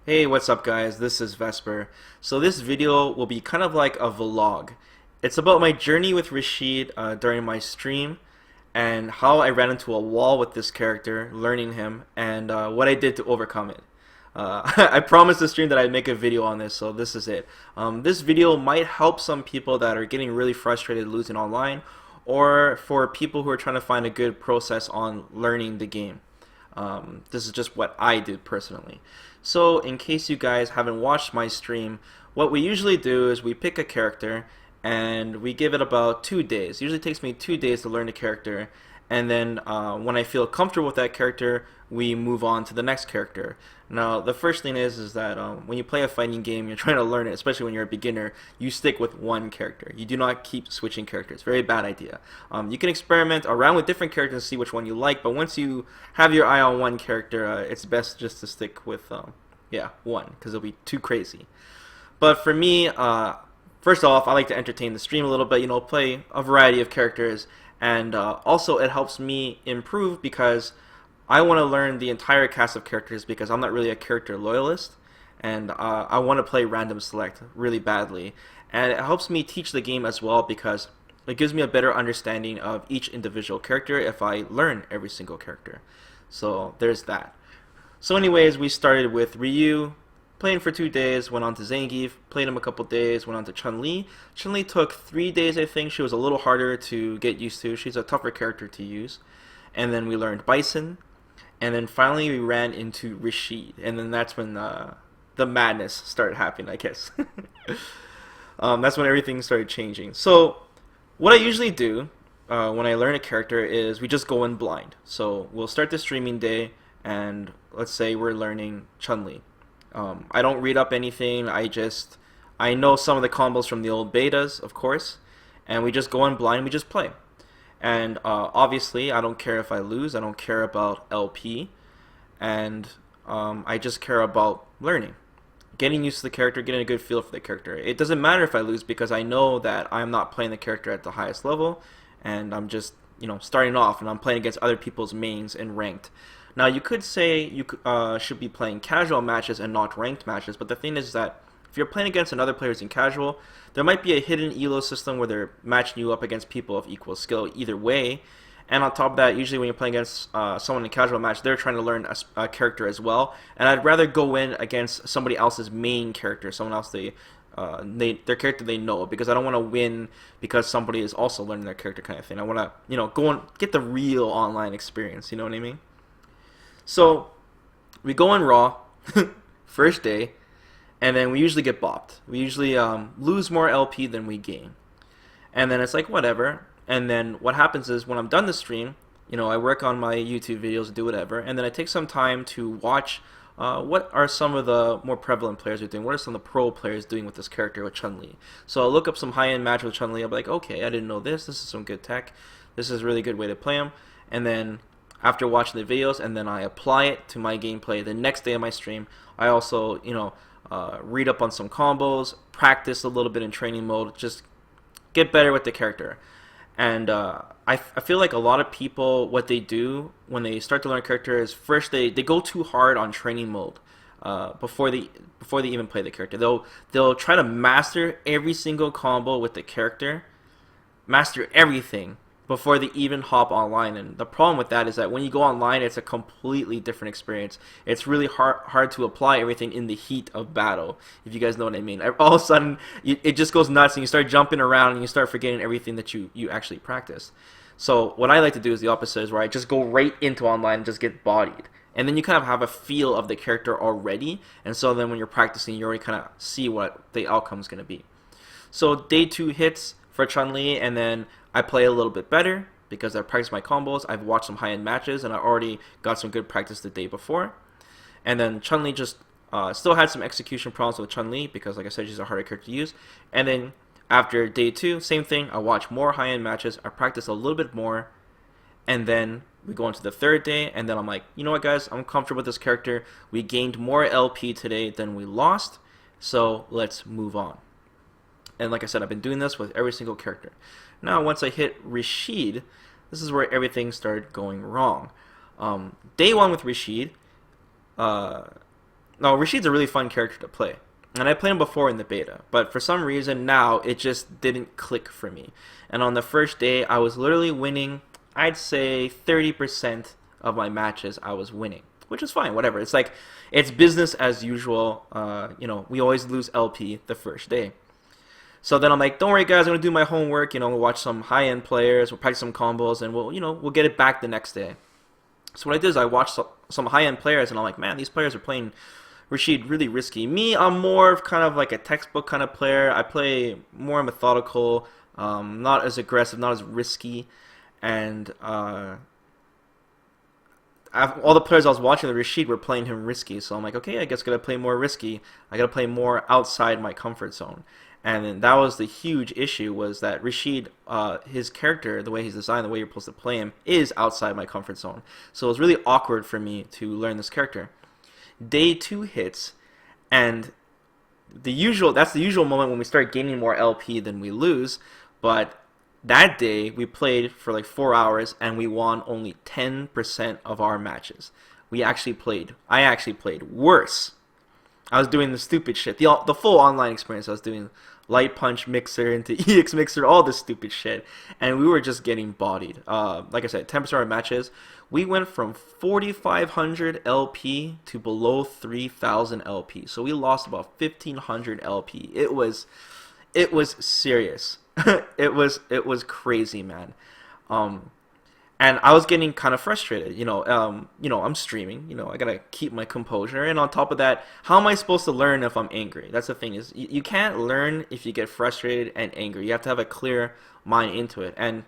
Hey, what's up guys? This is Vesper. So this video will be kind of like a vlog. It's about my journey with Rashid during my stream and how I ran into a wall with this character, learning him, and what I did to overcome it. I promised the stream that I'd make a video on this, so this is it. This video might help some people that are getting really frustrated losing online, or for people who are trying to find a good process on learning the game. This is just what I did personally. So in case you guys haven't watched my stream, what we usually do is we pick a character and we give it about 2 days. It usually takes me 2 days to learn the character, and then when I feel comfortable with that character, we move on to the next character. Now, the first thing is that when you play a fighting game, you're trying to learn it, especially when you're a beginner, you stick with one character. You do not keep switching characters. Very bad idea. You can experiment around with different characters and see which one you like, but once you have your eye on one character, it's best just to stick with, yeah, one, because it'll be too crazy. But for me, first off, I like to entertain the stream a little bit, play a variety of characters, and also it helps me improve because I want to learn the entire cast of characters because I'm not really a character loyalist, and I want to play random select really badly. And it helps me teach the game as well because it gives me a better understanding of each individual character if I learn every single character. So there's that. So anyways, we started with Ryu, playing for 2 days, went on to Zangief, played him a couple days, went on to Chun-Li. Chun-Li took 3 days, I think. She was a little harder to get used to. She's a tougher character to use. And then we learned Bison. And then finally we ran into Rashid. And then that's when the madness started happening, I guess. That's when everything started changing. So what I usually do when I learn a character is we just go in blind. So we'll start the streaming day, and let's say we're learning Chun-Li. I don't read up anything. I know some of the combos from the old betas, of course, and we just go in blind. We just play, and obviously I don't care if I lose. I don't care about LP, and I just care about learning, getting used to the character, getting a good feel for the character. It doesn't matter if I lose because I know that I'm not playing the character at the highest level, and I'm just starting off, and I'm playing against other people's mains in ranked. Now you could say you should be playing casual matches and not ranked matches, but the thing is that if you're playing against another players in casual, there might be a hidden elo system where they're matching you up against people of equal skill either way. And on top of that, usually when you're playing against someone in a casual match, they're trying to learn a character as well. And I'd rather go in against somebody else's main character, someone else their character they know, because I don't want to win because somebody is also learning their character kind of thing. I want to go and get the real online experience. You know what I mean? So we go in raw first day, and then we usually get bopped. We usually lose more LP than we gain, and then it's like whatever. And then what happens is when I'm done the stream, I work on my YouTube videos and do whatever, and then I take some time to watch what are some of the more prevalent players are doing. What are some of the pro players doing with this character with Chun-Li? So I'll look up some high-end match with Chun-Li. I'll be like, okay, I didn't know this. This is some good tech. This is a really good way to play him. And then after watching the videos, and then I apply it to my gameplay the next day of my stream. I also, read up on some combos, practice a little bit in training mode, just get better with the character. And I feel like a lot of people, what they do when they start to learn a character is first they go too hard on training mode before they even play the character. They'll try to master every single combo with the character, master everything before they even hop online. And the problem with that is that when you go online, it's a completely different experience. It's really hard to apply everything in the heat of battle, if you guys know what I mean. All of a sudden, it just goes nuts, and you start jumping around, and you start forgetting everything that you actually practiced. So what I like to do is the opposite, is where I just go right into online and just get bodied. And then you kind of have a feel of the character already, and so then when you're practicing, you already kind of see what the outcome is going to be. So day 2 hits for Chun-Li, and then I play a little bit better because I've practiced my combos. I've watched some high-end matches, and I already got some good practice the day before. And then Chun-Li just still had some execution problems with Chun-Li because, like I said, she's a harder character to use. And then after day 2, same thing. I watch more high-end matches. I practice a little bit more, and then we go into the third day, and then I'm like, you know what, guys? I'm comfortable with this character. We gained more LP today than we lost, so let's move on. And like I said, I've been doing this with every single character. Now, once I hit Rashid, this is where everything started going wrong. Day 1 with Rashid, no, Rashid's a really fun character to play. And I played him before in the beta, but for some reason now it just didn't click for me. And on the first day, I was literally winning, I'd say 30% of my matches I was winning, which is fine, whatever. It's like, it's business as usual. We always lose LP the first day. So then I'm like, don't worry guys, I'm gonna do my homework, we'll watch some high-end players, we'll practice some combos, and we'll get it back the next day. So what I did is I watched some high-end players, and I'm like, man, these players are playing Rashid really risky. Me, I'm more of kind of like a textbook kind of player. I play more methodical, not as aggressive, not as risky, and all the players I was watching the Rashid were playing him risky. So I'm like, okay, I guess I gotta play more risky. I gotta play more outside my comfort zone. And then that was the huge issue, was that Rashid, his character, the way he's designed, the way you're supposed to play him, is outside my comfort zone. So it was really awkward for me to learn this character. Day 2 hits, and that's the usual moment when we start gaining more LP than we lose. But that day we played for like 4 hours and we won only 10% of our matches. I actually played worse. I was doing the stupid shit, the full online experience. I was doing light punch mixer into EX mixer, all this stupid shit, and we were just getting bodied. Like I said, 10% of our matches, we went from 4,500 LP to below 3,000 LP. So we lost about 1,500 LP. It was serious. it was crazy, man. And I was getting kind of frustrated. I'm streaming. I gotta keep my composure. And on top of that, how am I supposed to learn if I'm angry? That's the thing, is you can't learn if you get frustrated and angry. You have to have a clear mind into it. And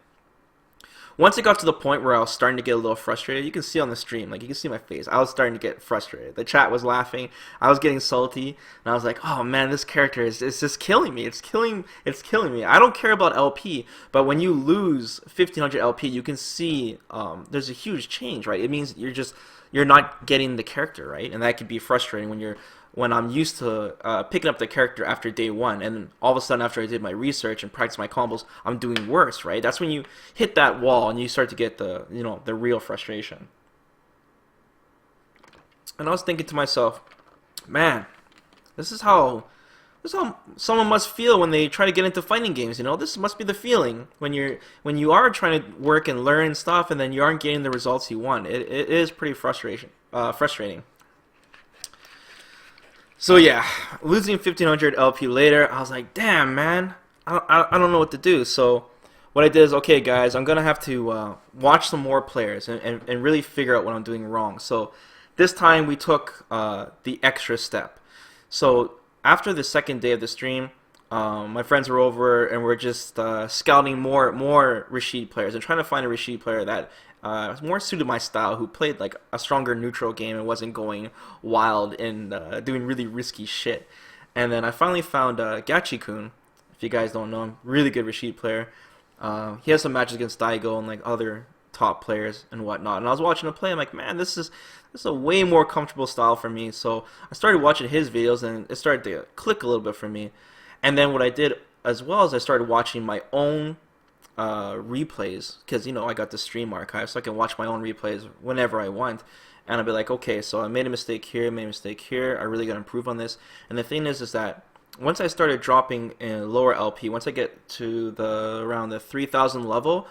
once it got to the point where I was starting to get a little frustrated, you can see on the stream, like you can see my face, I was starting to get frustrated. The chat was laughing, I was getting salty, and I was like, oh man, this character is just killing me. It's killing me. I don't care about LP, but when you lose 1,500 LP, you can see there's a huge change, right? It means you're not getting the character, right? And that can be frustrating when I'm used to picking up the character after day 1, and all of a sudden after I did my research and practiced my combos, I'm doing worse, right? That's when you hit that wall and you start to get the real frustration. And I was thinking to myself, man, this is how someone must feel when they try to get into fighting games. This must be the feeling when you are trying to work and learn stuff, and then you aren't getting the results you want. It is pretty frustrating. So yeah, losing 1,500 LP later, I was like, damn, man, I don't know what to do. So what I did is, okay, guys, I'm going to have to watch some more players and really figure out what I'm doing wrong. So this time we took the extra step. So after the second day of the stream, my friends were over and we're just scouting more Rashid players and trying to find a Rashid player that was more suited my style, who played like a stronger neutral game and wasn't going wild and doing really risky shit. And then I finally found Gachi-kun. If you guys don't know him, really good Rashid player. He has some matches against Daigo and like other top players and whatnot. And I was watching him play. I'm like, man, this is a way more comfortable style for me. So I started watching his videos and it started to click a little bit for me. And then what I did as well is I started watching my own replays, because I got the stream archive, so I can watch my own replays whenever I want, and I'll be like, okay, so I made a mistake here, I really gotta improve on this. And the thing is that once I started dropping in lower LP, once I get to around the 3,000 level,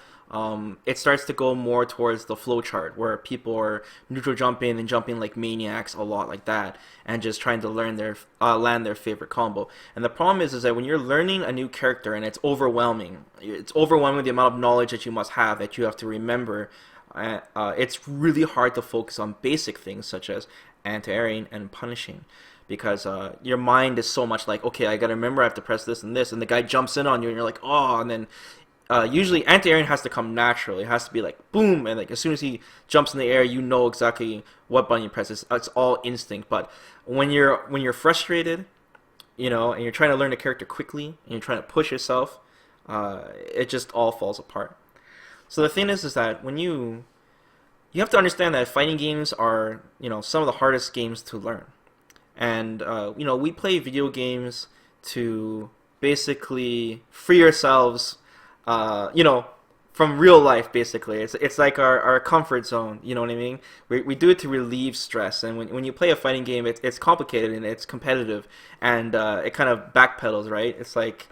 it starts to go more towards the flowchart, where people are neutral jumping and jumping like maniacs a lot like that, and just trying to learn land their favorite combo. And the problem is that when you're learning a new character and it's overwhelming the amount of knowledge that you must have, that you have to remember. It's really hard to focus on basic things such as anti-airing and punishing, because your mind is so much like, okay, I gotta remember I have to press this and this, and the guy jumps in on you and you're like, oh, and then usually anti-airing has to come naturally. It has to be like boom, and like as soon as he jumps in the air, you know exactly what button you press. It's all instinct. But when you're frustrated, and you're trying to learn a character quickly and you're trying to push yourself, it just all falls apart. So the thing is that when you have to understand that fighting games are some of the hardest games to learn, and we play video games to basically free ourselves from real life, basically. It's like our comfort zone, you know what I mean? We do it to relieve stress, and when you play a fighting game, it's complicated and it's competitive, and it kind of backpedals, right? It's like,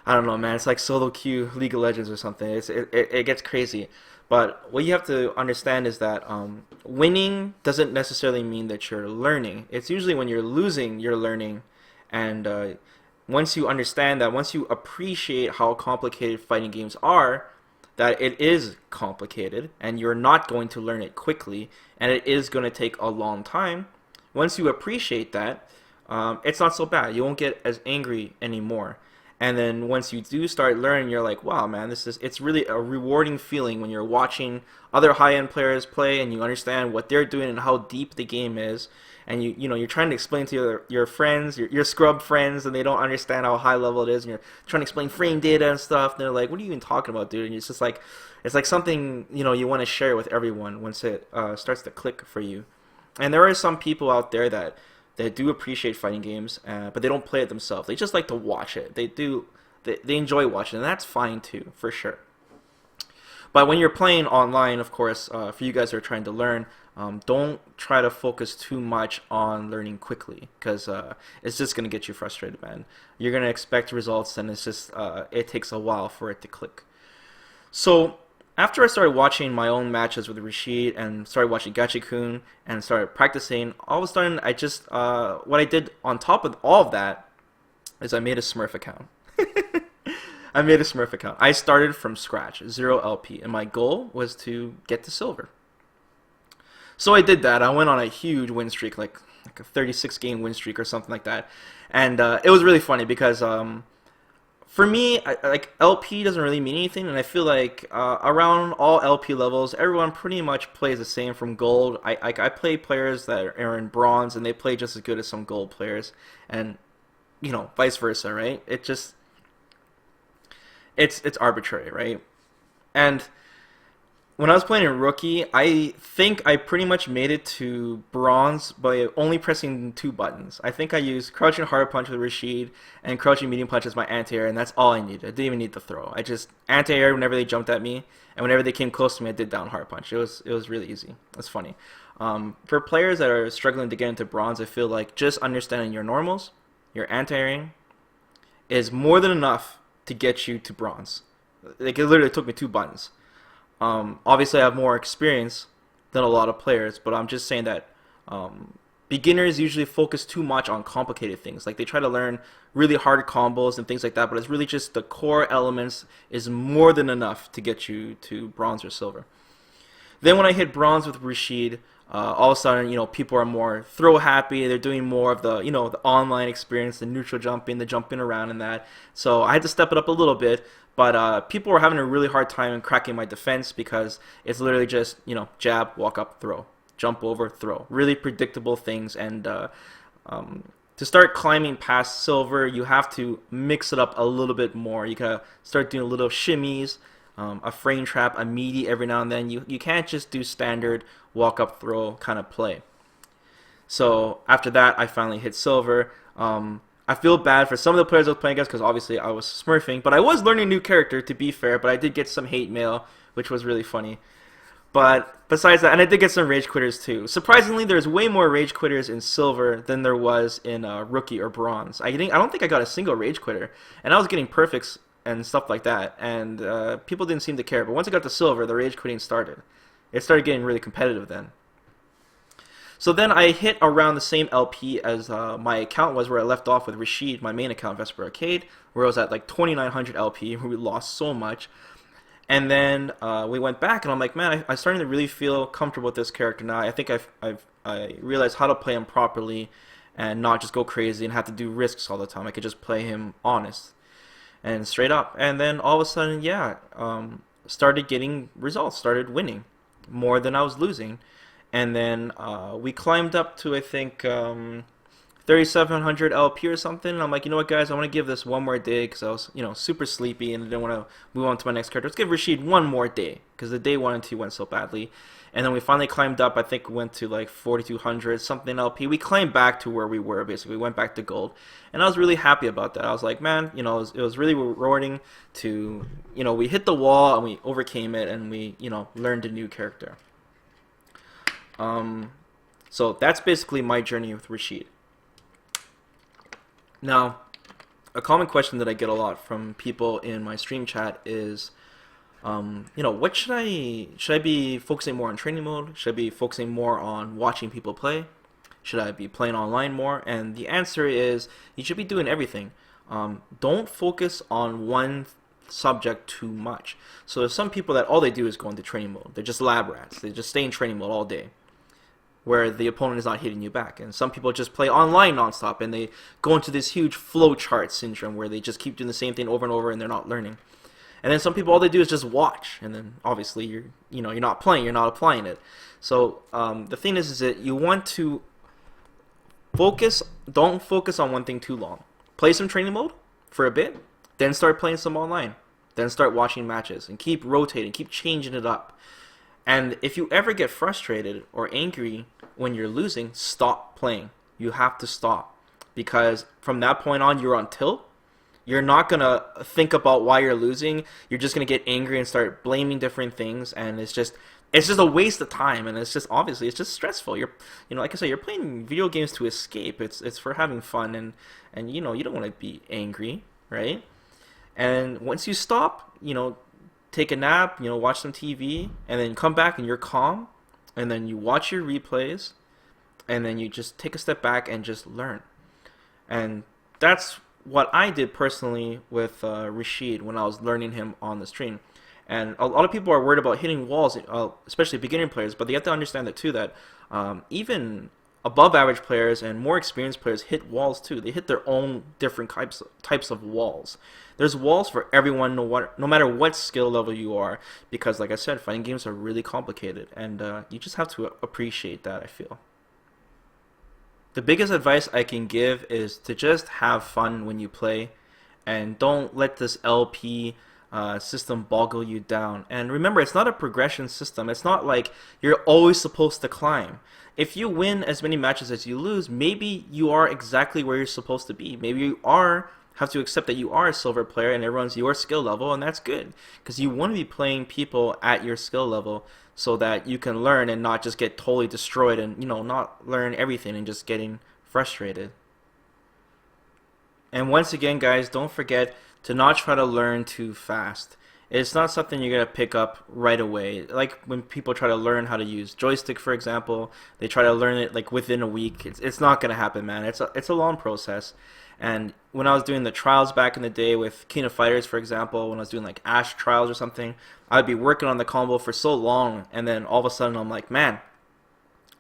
I don't know, man. It's like solo queue League of Legends or something. It gets crazy. But what you have to understand is that winning doesn't necessarily mean that you're learning. It's usually when you're losing, you're learning. And once you understand that, once you appreciate how complicated fighting games are, that it is complicated and you're not going to learn it quickly and it is going to take a long time, once you appreciate that, it's not so bad. You won't get as angry anymore. And then once you do start learning, you're like, wow, man, it's really a rewarding feeling when you're watching other high-end players play and you understand what they're doing and how deep the game is. And you're trying to explain to your friends, your scrub friends, and they don't understand how high level it is. And you're trying to explain frame data and stuff. And they're like, what are you even talking about, dude? And it's just like, it's like something, you want to share with everyone once it starts to click for you. And there are some people out there that do appreciate fighting games, but they don't play it themselves. They just like to watch it. They enjoy watching, and that's fine too, for sure. But when you're playing online, of course, for you guys who are trying to learn, don't try to focus too much on learning quickly, because it's just going to get you frustrated, man. You're going to expect results, and it's just, it takes a while for it to click. So after I started watching my own matches with Rashid and started watching Gachikun and started practicing, all of a sudden I just, what I did on top of all of that is I made a Smurf account. I made a Smurf account. I started from scratch, 0 LP, and my goal was to get to silver. So I did that. I went on a huge win streak, like a 36-game win streak or something like that. And it was really funny because for me, like LP doesn't really mean anything, and I feel like around all LP levels, everyone pretty much plays the same from gold. I play players that are in bronze, and they play just as good as some gold players, and vice versa, right? It's arbitrary, right? And when I was playing in Rookie, I think I pretty much made it to bronze by only pressing 2 buttons. I think I used crouching hard punch with Rashid and crouching medium punch as my anti-air, and that's all I needed. I didn't even need the throw. I just anti-aired whenever they jumped at me, and whenever they came close to me, I did down hard punch. It was really easy. That's funny. For players that are struggling to get into bronze, I feel like just understanding your normals, your anti-airing, is more than enough to get you to bronze. Like, it literally took me 2 buttons. Obviously, I have more experience than a lot of players, but I'm just saying that beginners usually focus too much on complicated things. Like, they try to learn really hard combos and things like that, but it's really just the core elements is more than enough to get you to bronze or silver. Then when I hit bronze with Rashid, all of a sudden, people are more throw happy. They're doing more of the, the online experience, the neutral jumping, the jumping around and that. So I had to step it up a little bit. But people were having a really hard time cracking my defense because it's literally just, jab, walk up, throw, jump over, throw. Really predictable things. And to start climbing past silver, you have to mix it up a little bit more. You gotta start doing little shimmies, a frame trap, a meaty every now and then. You can't just do standard walk up, throw kind of play. So after that, I finally hit silver. I feel bad for some of the players I was playing against because obviously I was smurfing, but I was learning a new character, to be fair, but I did get some hate mail, which was really funny. But besides that, and I did get some rage quitters too. Surprisingly, there's way more rage quitters in silver than there was in rookie or bronze. I don't think I got a single rage quitter, and I was getting perfects and stuff like that, and people didn't seem to care. But once I got to silver, the rage quitting started. It started getting really competitive then. So then I hit around the same LP as my account was where I left off with Rashid, my main account, VesperArcade, where I was at like 2,900 LP, where we lost so much. And then we went back, and I'm like, man, I'm starting to really feel comfortable with this character now. I think I realized how to play him properly and not just go crazy and have to do risks all the time. I could just play him honest and straight up. And then all of a sudden, yeah, started getting results, started winning more than I was losing. And then we climbed up to, I think, 3700 LP or something. And I'm like, you know what, guys, I want to give this one more day because I was, super sleepy and I didn't want to move on to my next character. Let's give Rashid one more day because the day 1 and 2 went so badly. And then we finally climbed up. I think we went to like 4200 something LP. We climbed back to where we were, basically. We went back to gold. And I was really happy about that. I was like, man, it was really rewarding to, we hit the wall and we overcame it and we, learned a new character. So that's basically my journey with Rashid. Now, a common question that I get a lot from people in my stream chat is, what should I be focusing more on training mode? Should I be focusing more on watching people play? Should I be playing online more? And the answer is you should be doing everything. Don't focus on one subject too much. So there's some people that all they do is go into training mode. They're just lab rats. They just stay in training mode all day, where the opponent is not hitting you back. And some people just play online nonstop and they go into this huge flowchart syndrome where they just keep doing the same thing over and over and they're not learning. And then some people, all they do is just watch, and then obviously you're not playing, you're not applying it. So the thing is that you want to don't focus on one thing too long. Play some training mode for a bit, then start playing some online, then start watching matches, and keep rotating, keep changing it up. And if you ever get frustrated or angry when you're losing, stop playing. You have to stop, because from that point on, you're on tilt. You're not going to think about why you're losing. You're just going to get angry and start blaming different things, and it's just a waste of time, and it's just stressful. You're like I said, you're playing video games to escape. It's for having fun, and you don't want to be angry, right? And once you stop, take a nap, watch some TV, and then come back and you're calm, and then you watch your replays, and then you just take a step back and just learn. And that's what I did personally with Rashid when I was learning him on the stream. And a lot of people are worried about hitting walls, especially beginner players, but they have to understand that too, that even above average players and more experienced players hit walls too. They hit their own different types of walls. There's walls for everyone, no matter what skill level you are, because like I said, fighting games are really complicated, and you just have to appreciate that, I feel. The biggest advice I can give is to just have fun when you play, and don't let this LP system boggle you down. And remember, it's not a progression system. It's not like you're always supposed to climb. If you win as many matches as you lose, maybe you are exactly where you're supposed to be. Maybe you have to accept that you are a silver player and everyone's your skill level, and that's good, because you want to be playing people at your skill level so that you can learn and not just get totally destroyed and not learn everything and just getting frustrated. And once again, guys, don't forget to not try to learn too fast. It's not something you're going to pick up right away. Like when people try to learn how to use joystick, for example, they try to learn it like within a week. It's not going to happen, man. It's a long process. And when I was doing the trials back in the day with King of Fighters, for example, when I was doing like Ash trials or something, I'd be working on the combo for so long, and then all of a sudden I'm like, man,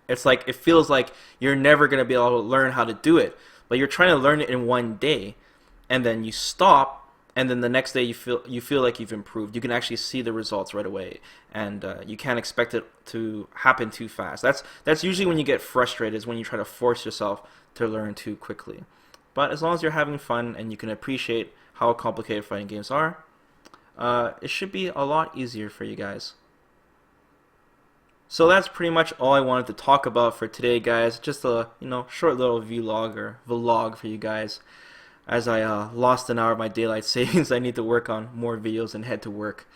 it's like it feels like you're never going to be able to learn how to do it. But you're trying to learn it in one day, and then you stop, and then the next day you feel like you've improved. You can actually see the results right away, and you can't expect it to happen too fast. That's usually when you get frustrated, is when you try to force yourself to learn too quickly. But as long as you're having fun and you can appreciate how complicated fighting games are, it should be a lot easier for you guys. So that's pretty much all I wanted to talk about for today, guys. Just a short little vlog or vlog for you guys, as I lost an hour of my daylight savings. I need to work on more videos and head to work.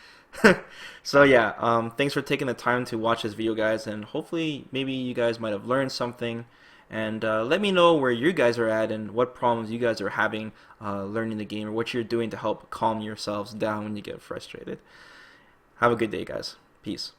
So yeah, thanks for taking the time to watch this video, guys, and hopefully maybe you guys might have learned something. And let me know where you guys are at and what problems you guys are having learning the game, or what you're doing to help calm yourselves down when you get frustrated. Have a good day, guys. Peace.